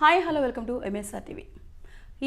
Hi hello welcome to MSR TV.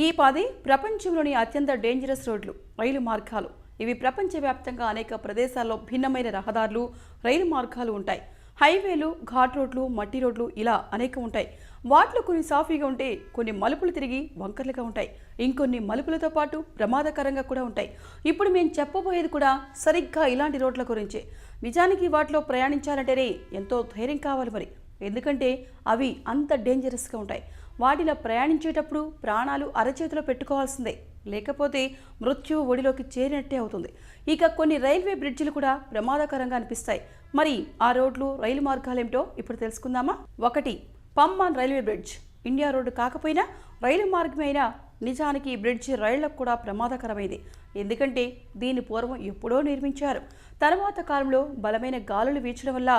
ఈ 10 ప్రపంచంలోని అత్యంత డేంజరస్ రోడ్లు, రైలు మార్గాలు. ఇవి ప్రపంచవ్యాప్తంగా అనేక ప్రదేశాల్లో భిన్నమైన రహదారులు, రైలు మార్గాలు ఉంటాయి. హైవేలు, ఘాట్ రోడ్లు, మట్టి రోడ్లు ఇలా అనేక ఉంటాయి. వాటిలో కొన్ని సాఫీగా ఉంటే కొన్ని మలుపులు తిరిగి వంకర్లుగా ఉంటాయి. ఇంకొన్ని మలుపులతో పాటు ప్రమాదకరంగా కూడా ఉంటాయి. ఇప్పుడు మేము చెప్పబోయేది కూడా సరిగ్గా ఇలాంటి రోడ్ల గురించే. నిజానికి వాటిలో ప్రయాణించాలంటేనే ఎంతో ధైర్యం కావాలి మరి. ఎందుకంటే అవి అంత డేంజరస్గా ఉంటాయి. వాటిలో ప్రయాణించేటప్పుడు ప్రాణాలు అరచేతిలో పెట్టుకోవాల్సిందే, లేకపోతే మృత్యు ఒడిలోకి చేరినట్టే అవుతుంది. ఇక కొన్ని రైల్వే బ్రిడ్జిలు కూడా ప్రమాదకరంగా అనిపిస్తాయి. మరి ఆ రోడ్లు, రైలు మార్గాలు ఏమిటో ఇప్పుడు తెలుసుకుందామా? 1. పంబాన్ రైల్వే బ్రిడ్జ్. ఇండియా రోడ్డు కాకపోయినా రైలు మార్గమైనా నిజానికి ఈ బ్రిడ్జి రైళ్లకు కూడా ప్రమాదకరమైంది. ఎందుకంటే దీన్ని పూర్వం ఎప్పుడో నిర్మించారు. తర్వాత కాలంలో బలమైన గాలులు వీచడం వల్ల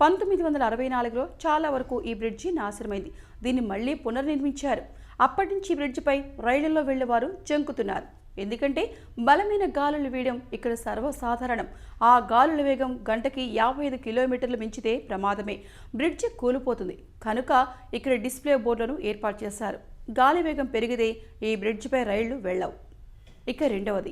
1964లో చాలా వరకు ఈ బ్రిడ్జి నాశనమైంది. దీన్ని మళ్లీ పునర్నిర్మించారు. అప్పటి నుంచి ఈ బ్రిడ్జిపై రైళ్లలో వెళ్లేవారు జంకుతున్నారు. ఎందుకంటే బలమైన గాలులు వీయడం ఇక్కడ సర్వసాధారణం. ఆ గాలుల వేగం గంటకి 55 కిలోమీటర్లు మించితే ప్రమాదమే, బ్రిడ్జి కూలిపోతుంది. కనుక ఇక్కడ డిస్ప్లే బోర్డులను ఏర్పాటు చేశారు. గాలి వేగం పెరిగితే ఈ బ్రిడ్జిపై రైళ్లు వెళ్ళవు. ఇక 2.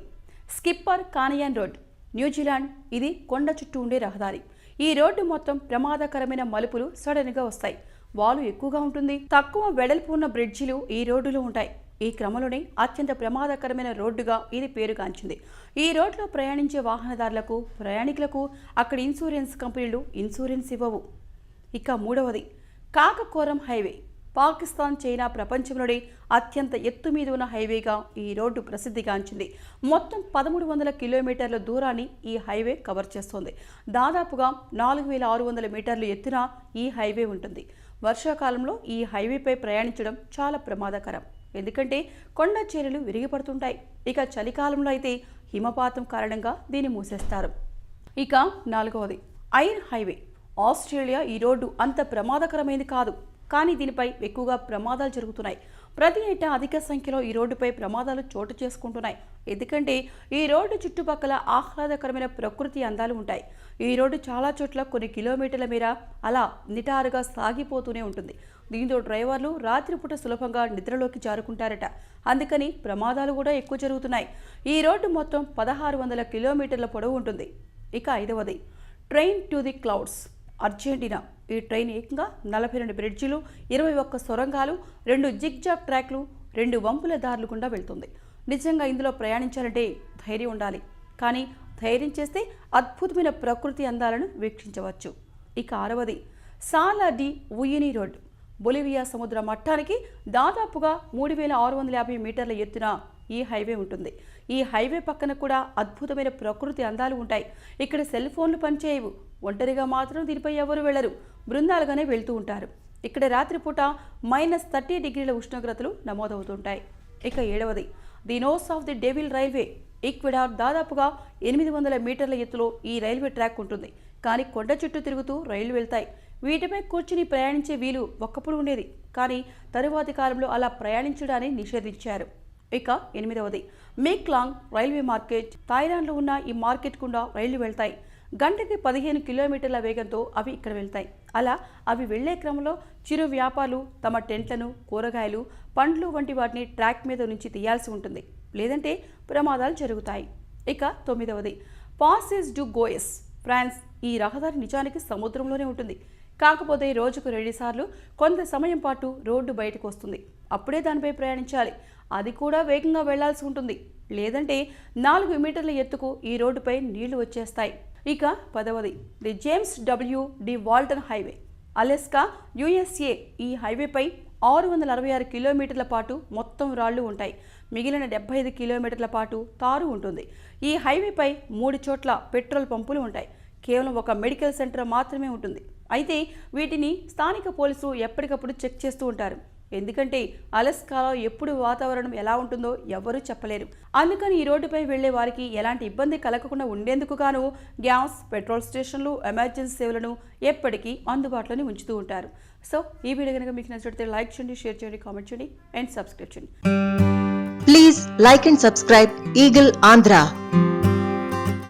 Skipper Canyon Road, New Zealand. ఇది కొండ చుట్టూ ఉండే రహదారి. ఈ రోడ్డు మొత్తం ప్రమాదకరమైన మలుపులు సడన్గా వస్తాయి. వాలు ఎక్కువగా ఉంటుంది. తక్కువ వెడల్పు ఉన్న బ్రిడ్జిలు ఈ రోడ్డులో ఉంటాయి. ఈ క్రమంలోనే అత్యంత ప్రమాదకరమైన రోడ్డుగా ఇది పేరుగాంచింది. ఈ రోడ్లో ప్రయాణించే వాహనదారులకు, ప్రయాణికులకు అక్కడి ఇన్సూరెన్స్ కంపెనీలు ఇన్సూరెన్స్ ఇవ్వవు. ఇక 3. కాకకోరం హైవే. పాకిస్తాన్, చైనా ప్రపంచంలోనే అత్యంత ఎత్తు మీద ఉన్న హైవేగా ఈ రోడ్డు ప్రసిద్ధిగాంచింది. మొత్తం 1300 కిలోమీటర్ల దూరాన్ని ఈ హైవే కవర్ చేస్తోంది. దాదాపుగా 4600 మీటర్లు ఎత్తున ఈ హైవే ఉంటుంది. వర్షాకాలంలో ఈ హైవేపై ప్రయాణించడం చాలా ప్రమాదకరం. ఎందుకంటే కొండ చర్యలు విరిగిపడుతుంటాయి. ఇక చలికాలంలో అయితే హిమపాతం కారణంగా దీన్ని మూసేస్తారు. ఇక 4. ఐర్ హైవే. ఆస్ట్రేలియా. ఈ రోడ్డు అంత ప్రమాదకరమైనది కాదు, కానీ దీనిపై ఎక్కువగా ప్రమాదాలు జరుగుతున్నాయి. ప్రతి ఏటా అధిక సంఖ్యలో ఈ రోడ్డుపై ప్రమాదాలు చోటు చేసుకుంటున్నాయి. ఎందుకంటే ఈ రోడ్డు చుట్టుపక్కల ఆహ్లాదకరమైన ప్రకృతి అందాలు ఉంటాయి. ఈ రోడ్డు చాలా చోట్ల కొన్ని కిలోమీటర్ల మేర అలా నిటారుగా సాగిపోతూనే ఉంటుంది. దీంతో డ్రైవర్లు రాత్రిపూట సులభంగా నిద్రలోకి జారుకుంటారట. అందుకని ప్రమాదాలు కూడా ఎక్కువ జరుగుతున్నాయి. ఈ రోడ్డు మొత్తం 1600 కిలోమీటర్ల పొడవు ఉంటుంది. ఇక 5. Train to the clouds, Argentina. ఈ ట్రైన్ ఏకంగా 42 బ్రిడ్జిలు, 21 సొరంగాలు, 2 జిగ్జాగ్ ట్రాక్లు, 2 వంపుల దారులు గుండా వెళ్తుంది. నిజంగా ఇందులో ప్రయాణించాలంటే ధైర్యం ఉండాలి. కానీ ధైర్యం చేస్తే అద్భుతమైన ప్రకృతి అందాలను వీక్షించవచ్చు. ఇక 6. సాలా డి ఉయిని రోడ్. బొలివియా సముద్ర మట్టానికి దాదాపుగా 3650 మీటర్ల ఎత్తున ఈ హైవే ఉంటుంది. ఈ హైవే పక్కన కూడా అద్భుతమైన ప్రకృతి అందాలు ఉంటాయి. ఇక్కడ సెల్ ఫోన్లు పనిచేయవు. ఒంటరిగా మాత్రం దీనిపై ఎవరు వెళ్లరు, బృందాలుగానే వెళ్తూ ఉంటారు. ఇక్కడ రాత్రిపూట -30 డిగ్రీల ఉష్ణోగ్రతలు నమోదవుతుంటాయి. ఇక 7. The nose of the devil railway. Ecuador. దాదాపుగా 800 మీటర్ల ఎత్తులో ఈ రైల్వే ట్రాక్ ఉంటుంది. కానీ కొండ చుట్టూ తిరుగుతూ రైళ్లు వెళ్తాయి. వీటిపై కూర్చుని ప్రయాణించే వీలు ఒకప్పుడు ఉండేది, కానీ తరువాతి కాలంలో అలా ప్రయాణించడాన్ని నిషేధించారు. ఇక 8. మేక్లాంగ్ రైల్వే మార్కెట్. థాయిలాండ్లో ఉన్న ఈ మార్కెట్ గుండా రైళ్లు వెళ్తాయి. గంటకి 15 కిలోమీటర్ల వేగంతో అవి ఇక్కడ వెళ్తాయి. అలా అవి వెళ్లే క్రమంలో చిరు వ్యాపారులు తమ టెంట్లను, కూరగాయలు, పండ్లు వంటి వాటిని ట్రాక్ మీద నుంచి తీయాల్సి ఉంటుంది, లేదంటే ప్రమాదాలు జరుగుతాయి. ఇక 9. Passage du Gois, France. ఈ రహదారి నిజానికి సముద్రంలోనే ఉంటుంది. కాకపోతే రోజుకు 2 సార్లు కొంత సమయం పాటు రోడ్డు బయటకు వస్తుంది. అప్పుడే దానిపై ప్రయాణించాలి. అది కూడా వేగంగా వెళ్లాల్సి ఉంటుంది, లేదంటే 4 మీటర్ల ఎత్తుకు ఈ రోడ్డుపై నీళ్లు వచ్చేస్తాయి. ఇక 10. The James W D Walton Highway, Alaska, USA. ఈ హైవేపై 666 కిలోమీటర్ల పాటు మొత్తం రాళ్లు ఉంటాయి. మిగిలిన 75 కిలోమీటర్ల పాటు తారు ఉంటుంది. ఈ హైవేపై 3 చోట్ల పెట్రోల్ పంపులు ఉంటాయి. కేవలం ఒక మెడికల్ సెంటర్ మాత్రమే ఉంటుంది. అయితే వీటిని స్థానిక పోలీసులు ఎప్పటికప్పుడు చెక్ చేస్తూ ఉంటారు. ఎందుకంటే అలస్కాలో ఎప్పుడు వాతావరణం ఎలా ఉంటుందో ఎవ్వరూ చెప్పలేరు. అందుకని ఈ రోడ్డుపై వెళ్లే వారికి ఎలాంటి ఇబ్బంది కలగకుండా ఉండేందుకు గాను గ్యాస్, పెట్రోల్ స్టేషన్లు, ఎమర్జెన్సీ సేవలను ఎప్పటికీ అందుబాటులోనే ఉంచుతూ ఉంటారు. సో ఈ వీడియో కనుక మీకు నచ్చితే లైక్ చేయండి, షేర్ చేయండి, కామెంట్ చేయండి అండ్ సబ్స్క్రైబ్ చేయండి. Please like and subscribe eagle Andhra.